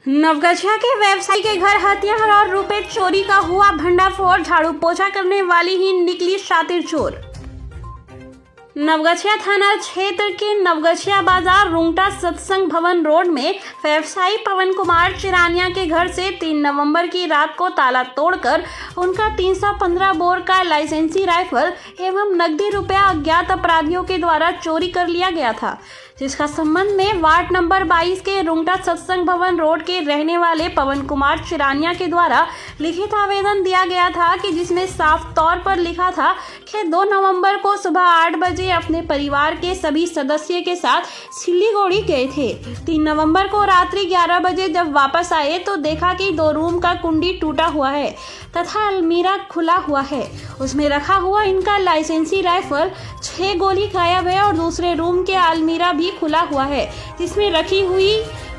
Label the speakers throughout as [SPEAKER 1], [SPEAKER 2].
[SPEAKER 1] नवगछिया के व्यवसायी के घर हथियार और रुपए चोरी का हुआ भंडाफोड़। झाड़ू पोछा करने वाली ही निकली शातिर चोर। नवगछिया थाना क्षेत्र के नवगछिया बाजार रुंगटा सत्संग भवन रोड में व्यवसायी पवन कुमार चिरानिया के घर से 3 नवंबर की रात को ताला तोड़कर उनका 315 बोर का लाइसेंसी राइफल एवं नकदी रुपया अज्ञात अपराधियों के द्वारा चोरी कर लिया गया था, जिसका संबंध में वार्ड नंबर 22 के रुंगटा सत्संग भवन रोड के रहने वाले पवन कुमार चिरानिया के द्वारा लिखित आवेदन दिया गया था कि जिसमें साफ तौर पर लिखा था कि 2 नवंबर को सुबह 8 बजे अपने परिवार के सभी सदस्य के साथ सिलीगुड़ी गए थे। 3 नवंबर को रात्रि 11 बजे जब वापस आए तो देखा कि 2 रूम का कुंडी टूटा हुआ है तथा अलमीरा खुला हुआ है। उसमें रखा हुआ इनका लाइसेंसी राइफल 6 गोली गायब है और दूसरे रूम के अलमीरा भी खुला हुआ है, जिसमें रखी हुई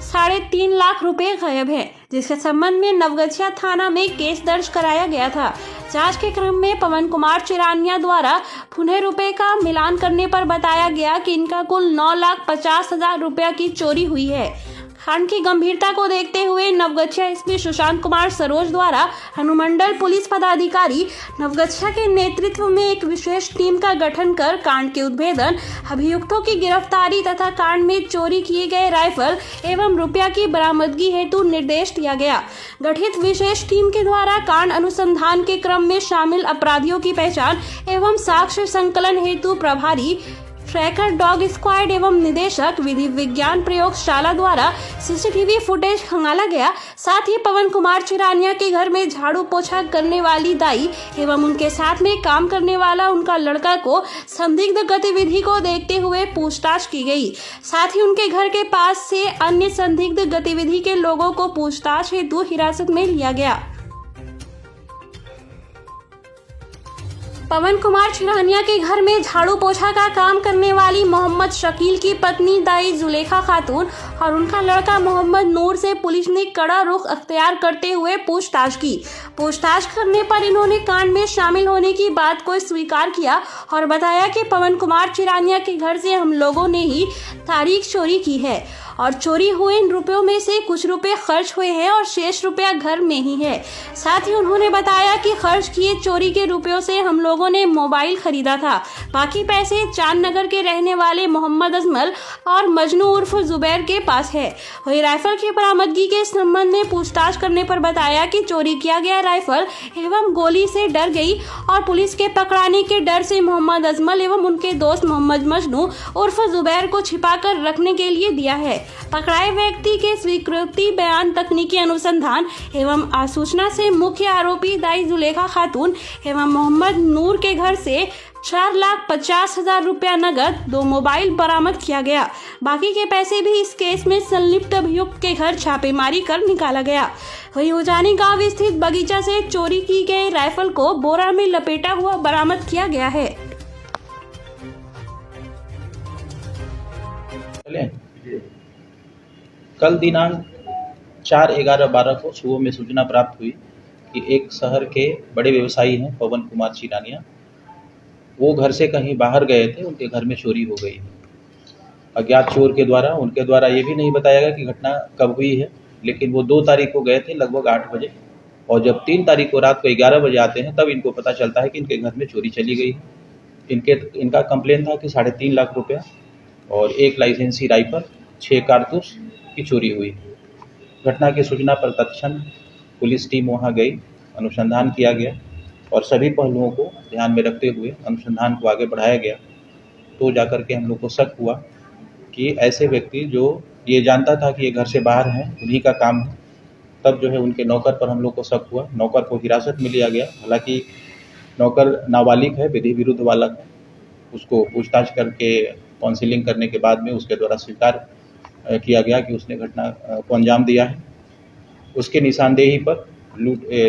[SPEAKER 1] 3.5 लाख रुपए गायब है, जिसके संबंध में नवगछिया थाना में केस दर्ज कराया गया था। जांच के क्रम में पवन कुमार चिरानिया द्वारा पुनः रुपए का मिलान करने पर बताया गया कि इनका कुल 9,50,000 रुपया की चोरी हुई है। कांड की गंभीरता को देखते हुए नवगछिया एसपी सुशांत कुमार सरोज द्वारा अनुमंडल पुलिस पदाधिकारी नवगछिया के नेतृत्व में एक विशेष टीम का गठन कर कांड के उद्भेदन, अभियुक्तों की गिरफ्तारी तथा कांड में चोरी किए गए राइफल एवं रुपया की बरामदगी हेतु निर्देश दिया गया। गठित विशेष टीम के द्वारा कांड अनुसंधान के क्रम में शामिल अपराधियों की पहचान एवं साक्ष्य संकलन हेतु प्रभारी ट्रैकर डॉग स्क्वाड एवं निदेशक विधि विज्ञान प्रयोगशाला द्वारा सीसीटीवी फुटेज खंगाला गया। साथ ही पवन कुमार चिरानिया के घर में झाड़ू पोछा करने वाली दाई एवं उनके साथ में काम करने वाला उनका लड़का को संदिग्ध गतिविधि को देखते हुए पूछताछ की गई। साथ ही उनके घर के पास से अन्य संदिग्ध गतिविधि के लोगों को पूछताछ हेतु हिरासत में लिया गया। पवन कुमार चिरानिया के घर में झाड़ू पोछा का काम करने वाली मोहम्मद शकील की पत्नी दाई जुलेखा खातून और उनका लड़का मोहम्मद नूर से पुलिस ने कड़ा रुख अख्तियार करते हुए पूछताछ की। पूछताछ करने पर इन्होंने कांड में शामिल होने की बात को स्वीकार किया और बताया कि पवन कुमार चिरानिया के घर से हम लोगों ने ही तारीख चोरी की है और चोरी हुए इन रुपयों में से कुछ रुपए खर्च हुए हैं और शेष रुपया घर में ही है। साथ ही उन्होंने बताया कि खर्च किए चोरी के रुपयों से हम लोगों ने मोबाइल खरीदा था। बाकी पैसे चांद नगर के रहने वाले मोहम्मद अजमल और मजनू उर्फ जुबैर के पास है। वही राइफल की बरामदगी के संबंध में पूछताछ करने पर बताया कि चोरी किया गया राइफल एवं गोली से डर गई और पुलिस के पकड़ाने के डर से मोहम्मद अजमल एवं उनके दोस्त मोहम्मद मजनू उर्फ जुबैर को छिपाकर रखने के लिए दिया है। पकड़ाए व्यक्ति के स्वीकृति बयान, तकनीकी अनुसंधान एवं आसूचना से मुख्य आरोपी दाई जुलेखा खातून एवं मोहम्मद नूर के घर से 4,50,000 रुपया नगद, 2 मोबाइल बरामद किया गया। बाकी के पैसे भी इस केस में संलिप्त अभियुक्त के घर छापेमारी कर निकाला गया। वही उजानी गांव स्थित बगीचा से चोरी की गई राइफल को बोरा में लपेटा हुआ बरामद किया गया है।
[SPEAKER 2] कल दिनांक 4/11/12 को सुबह में सूचना प्राप्त हुई कि एक शहर के बड़े व्यवसायी हैं पवन कुमार चिरानिया, वो घर से कहीं बाहर गए थे, उनके घर में चोरी हो गई। अज्ञात चोर के द्वारा उनके द्वारा ये भी नहीं बताया गया कि घटना कब हुई है, लेकिन वो 2 तारीख को गए थे लगभग 8 बजे और जब 3 तारीख को रात को 11 बजे आते हैं तब इनको पता चलता है कि इनके घर में चोरी चली गई है। इनका कंप्लेन था कि 3.5 लाख रुपया और 1 लाइसेंसी राइफल, 6 कारतूस की चोरी हुई। घटना की सूचना पर तत्क्षण पुलिस टीम वहां गई, अनुसंधान किया गया और सभी पहलुओं को ध्यान में रखते हुए अनुसंधान को आगे बढ़ाया गया। तो जाकर के हम लोग को शक हुआ कि ऐसे व्यक्ति जो ये जानता था कि ये घर से बाहर हैं, उन्हीं का काम है। तब जो है उनके नौकर पर हम लोग को शक हुआ। नौकर को हिरासत में लिया गया। हालांकि नौकर नाबालिग है, विधि विरुद्ध बालक है। उसको पूछताछ करके काउंसिलिंग करने के बाद में उसके द्वारा स्वीकार किया गया कि उसने घटना को अंजाम दिया है। उसके निशानदेही पर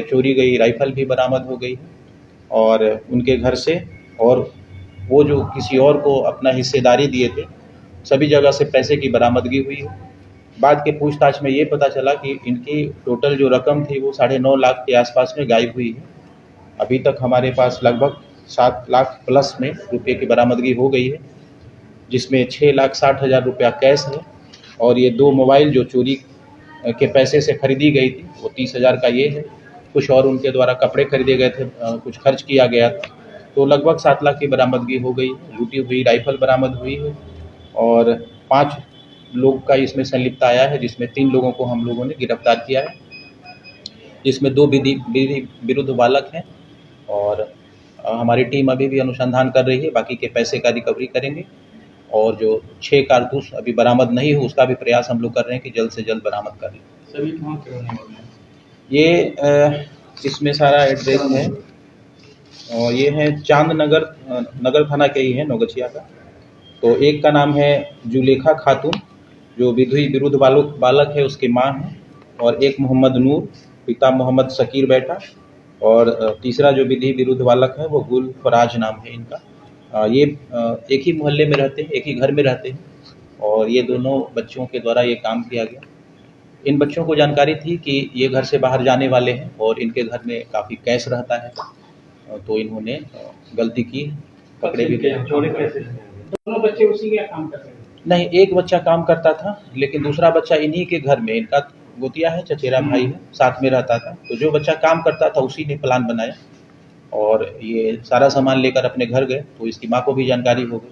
[SPEAKER 2] चोरी गई राइफल भी बरामद हो गई और उनके घर से और वो जो किसी और को अपना हिस्सेदारी दिए थे, सभी जगह से पैसे की बरामदगी हुई है। बाद के पूछताछ में ये पता चला कि इनकी टोटल जो रकम थी वो 9.5 लाख के आसपास में गायब हुई है। अभी तक हमारे पास लगभग 7 लाख प्लस में रुपये की बरामदगी हो गई है, जिसमें 6,60,000 रुपया कैश है और ये 2 मोबाइल जो चोरी के पैसे से खरीदी गई थी, वो 30,000 का ये है। कुछ और उनके द्वारा कपड़े खरीदे गए थे, कुछ खर्च किया गया था। तो लगभग 7 लाख की बरामदगी हो गई। लूटी हुई राइफल बरामद हुई है और 5 लोग का इसमें संलिप्त आया है, जिसमें 3 लोगों को हम लोगों ने गिरफ्तार किया है, जिसमें 2 विधि विरुद्ध बालक हैं। और हमारी टीम अभी भी अनुसंधान कर रही है, बाकी के पैसे का रिकवरी करेंगे। और जो 6 कारतूस अभी बरामद नहीं हो उसका भी प्रयास हम लोग कर रहे हैं कि जल्द से जल्द बरामद कर लें।
[SPEAKER 3] सभी कहाँ के रहने वाले हैं?
[SPEAKER 2] ये इसमें सारा एड्रेस है और ये है चांद नगर थाना के ही है, नौगछिया का। तो एक का नाम है जुलेखा खातून, जो विधि विरुद्ध बालक है, उसकी माँ है। और एक मोहम्मद नूर, पिता मोहम्मद शकीर बैठा। और तीसरा जो विधि विरुद्ध बालक है वो गुल फराज नाम है इनका। ये एक ही मोहल्ले में रहते हैं, एक ही घर में रहते हैं और ये दोनों बच्चों के द्वारा ये काम किया गया। इन बच्चों को जानकारी थी कि ये घर से बाहर जाने वाले हैं और इनके घर में काफ़ी कैश रहता है, तो इन्होंने गलती की, पकड़े भी गए।
[SPEAKER 3] चोरी कैसे? दोनों बच्चे उसी के काम करते हैं?
[SPEAKER 2] नहीं, एक बच्चा काम करता था, लेकिन दूसरा बच्चा इन्हीं के घर में, इनका गोतिया है, चचेरा भाई है, साथ में रहता था। तो जो बच्चा काम करता था उसी ने प्लान बनाया और ये सारा सामान लेकर अपने घर गए। तो इसकी माँ को भी जानकारी हो गई।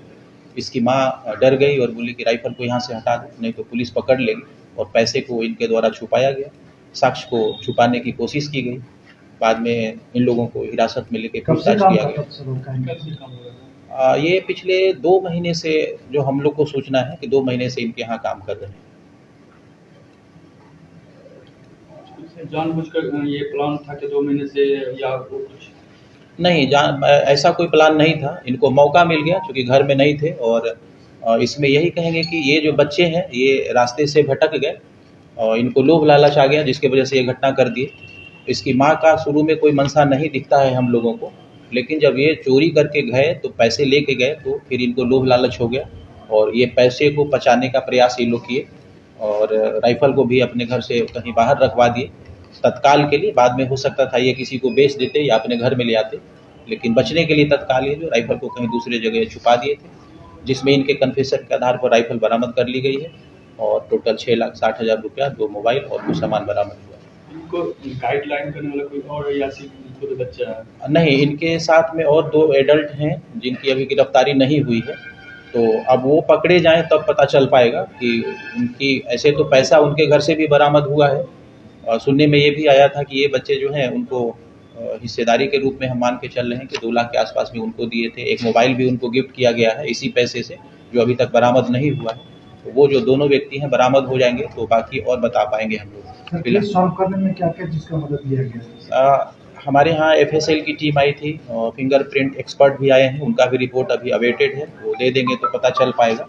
[SPEAKER 2] इसकी माँ डर गई और बोली कि राइफल को यहाँ से हटा दो, नहीं तो पुलिस पकड़ लेगी। और पैसे को इनके द्वारा छुपाया गया, साक्ष्य को छुपाने की कोशिश की गई। बाद में इन लोगों को हिरासत में लेकर पूछताछ किया गया। ये पिछले 2 महीने से जो हम लोग को सूचना है कि 2 महीने से इनके यहाँ काम कर रहे हैं।
[SPEAKER 3] जानबूझकर ये प्लान था कि 2 महीने से या कुछ
[SPEAKER 2] नहीं, ऐसा कोई प्लान नहीं था। इनको मौका मिल गया क्योंकि घर में नहीं थे। और इसमें यही कहेंगे कि ये जो बच्चे हैं ये रास्ते से भटक गए और इनको लोभ लालच आ गया, जिसकी वजह से ये घटना कर दिए। इसकी माँ का शुरू में कोई मंशा नहीं दिखता है हम लोगों को, लेकिन जब ये चोरी करके गए तो पैसे लेके गए, तो फिर इनको लोभ लालच हो गया और ये पैसे को बचाने का प्रयास ये लोग किए और राइफल को भी अपने घर से कहीं बाहर रखवा दिए तत्काल के लिए। बाद में हो सकता था ये किसी को बेच देते या अपने घर में ले आते, लेकिन बचने के लिए तत्काल ये जो राइफल को कहीं दूसरे जगह छुपा दिए थे, जिसमें इनके कन्फेशन के आधार पर राइफल बरामद कर ली गई है और टोटल 6,60,000 रुपया, 2 मोबाइल और कुछ सामान बरामद हुआ।
[SPEAKER 3] इनको गाइडलाइन करने वाला कोई और या सिर्फ खुद बच्चा है?
[SPEAKER 2] नहीं, इनके साथ में और 2 एडल्ट हैं जिनकी अभी गिरफ्तारी नहीं हुई है। तो अब वो पकड़े जाएं तब पता चल पाएगा कि उनकी, ऐसे तो पैसा उनके घर से भी बरामद हुआ है और सुनने में ये भी आया था कि ये बच्चे जो हैं उनको हिस्सेदारी के रूप में हम मान के चल रहे हैं कि 2 लाख के आसपास में उनको दिए थे। एक मोबाइल भी उनको गिफ्ट किया गया है इसी पैसे से, जो अभी तक बरामद नहीं हुआ है। तो वो जो दोनों व्यक्ति हैं बरामद हो जाएंगे तो बाकी और बता पाएंगे हम लोग।
[SPEAKER 4] केस सॉल्व करने में क्या क्या चीज़ का मदद लिया गया?
[SPEAKER 2] हमारे यहाँ FSL की टीम आई थी और फिंगरप्रिंट एक्सपर्ट भी आए हैं, उनका भी रिपोर्ट अभी अवेटेड है, वो दे देंगे तो पता चल पाएगा।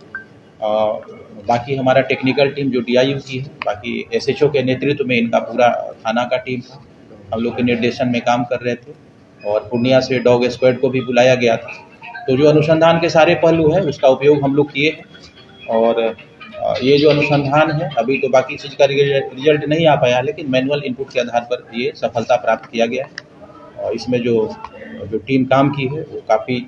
[SPEAKER 2] बाकी हमारा टेक्निकल टीम जो DIU की है, बाकी SHO के नेतृत्व में इनका पूरा थाना का टीम था, हम लोग के निर्देशन में काम कर रहे थे। और पूर्णिया से डॉग स्क्वाड को भी बुलाया गया था। तो जो अनुसंधान के सारे पहलू हैं उसका उपयोग हम लोग किए हैं और ये जो अनुसंधान है अभी तो बाकी चीज़ का रिजल्ट नहीं आ पाया, लेकिन मैनुअल इनपुट के आधार पर ये सफलता प्राप्त किया गया है। और इसमें जो टीम काम की है वो काफ़ी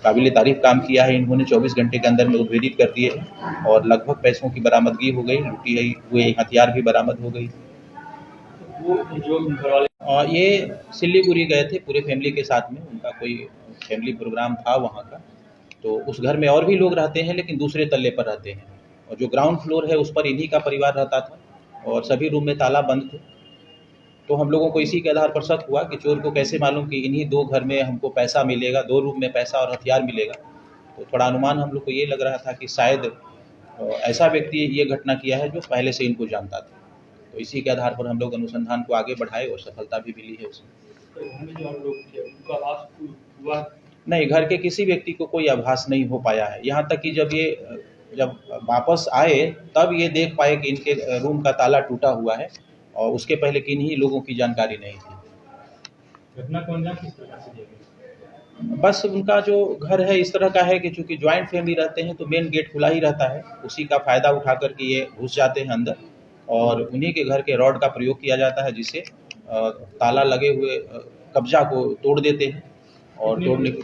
[SPEAKER 2] काबिल तारीफ काम किया है। इन्होंने 24 घंटे के अंदर में उद्भेदित कर दिए हैं और लगभग पैसों की बरामदगी हो गई, लूटी हुए हथियार भी बरामद हो गई।
[SPEAKER 3] वो जो घरवाले
[SPEAKER 2] और ये सिल्लीगुड़ी गए थे पूरे फैमिली के साथ में, उनका कोई फैमिली प्रोग्राम था वहाँ का। तो उस घर में और भी लोग रहते हैं लेकिन दूसरे तल्ले पर रहते हैं और जो ग्राउंड फ्लोर है उस पर इन्हीं का परिवार रहता था और सभी रूम में ताला बंद थे। तो हम लोगों को इसी के आधार पर शक हुआ कि चोर को कैसे मालूम कि इन्हीं 2 घर में हमको पैसा मिलेगा, 2 रूम में पैसा और हथियार मिलेगा। तो थोड़ा अनुमान हम लोग को ये लग रहा था कि शायद ऐसा व्यक्ति ये घटना किया है जो पहले से इनको जानता था। तो इसी के आधार पर हम लोग अनुसंधान को आगे बढ़ाए और सफलता भी मिली है उसमें।
[SPEAKER 3] हमें जो लोग थे उनका आवाज हुआ
[SPEAKER 2] नहीं, घर के किसी व्यक्ति को कोई आभास नहीं हो पाया है। यहाँ तक कि जब वापस आए तब ये देख पाए कि इनके रूम का ताला टूटा हुआ है और उसके पहले किन्हीं लोगों की जानकारी नहीं थी।
[SPEAKER 3] घटना को अंजाम किस प्रकार से दिया गया?
[SPEAKER 2] बस उनका जो घर है इस तरह का है कि चूंकि ज्वाइंट फैमिली रहते हैं तो मेन गेट खुला ही रहता है, उसी का फ़ायदा उठा करके ये घुस जाते हैं अंदर और उन्हीं के घर के रॉड का प्रयोग किया जाता है जिससे ताला लगे हुए कब्जा को तोड़ देते हैं। और तोड़ने की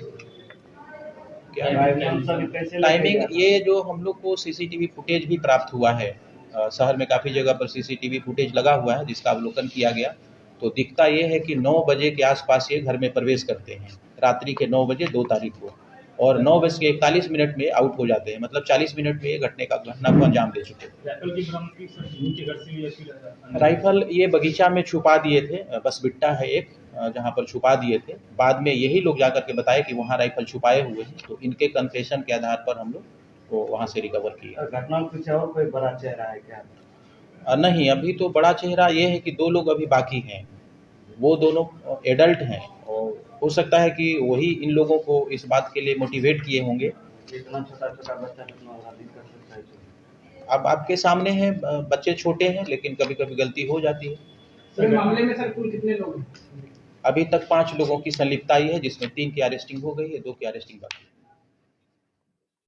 [SPEAKER 2] टाइमिंग ये जो हम लोग को CCTV फुटेज भी प्राप्त हुआ है शहर में काफ़ी जगह पर सीसीटीवी फुटेज लगा हुआ है जिसका अवलोकन किया गया, तो दिखता ये है कि 9 बजे के आसपास ये घर में प्रवेश करते हैं, रात्रि के 9 बजे 2 तारीख को, और 9:41 में आउट हो जाते हैं। मतलब 40 मिनट में ये घटना को अंजाम दे चुके थे।
[SPEAKER 3] राइफल की बरामदगी सर उनके घर से या फिर
[SPEAKER 2] राइफल ये बगीचा में छुपा दिए थे, बस बिट्टा है एक जहाँ पर छुपा दिए थे। बाद में यही लोग जाकर के बताए कि वहाँ राइफल छुपाए हुए हैं, तो इनके कन्फेशन के आधार पर हम लोग वो वहाँ से रिकवर किए।
[SPEAKER 5] घटना में कुछ और कोई बड़ा चेहरा है क्या?
[SPEAKER 2] नहीं, अभी तो बड़ा चेहरा ये है कि 2 लोग अभी बाकी हैं, वो दोनों एडल्ट हैं और हो सकता है कि वही इन लोगों को इस बात के लिए मोटिवेट किए होंगे।
[SPEAKER 5] इतना छोटा बच्चा कितना गलती कर सकता है?
[SPEAKER 2] अब आपके सामने है, बच्चे छोटे हैं लेकिन कभी कभी गलती हो जाती है।
[SPEAKER 6] सर मामले में सर कुल कितने लोग हैं?
[SPEAKER 2] अभी तक 5 लोगों की संलिप्तता आई है जिसमें 3 की अरेस्टिंग हो गई है, 2 की अरेस्टिंग बाकी है।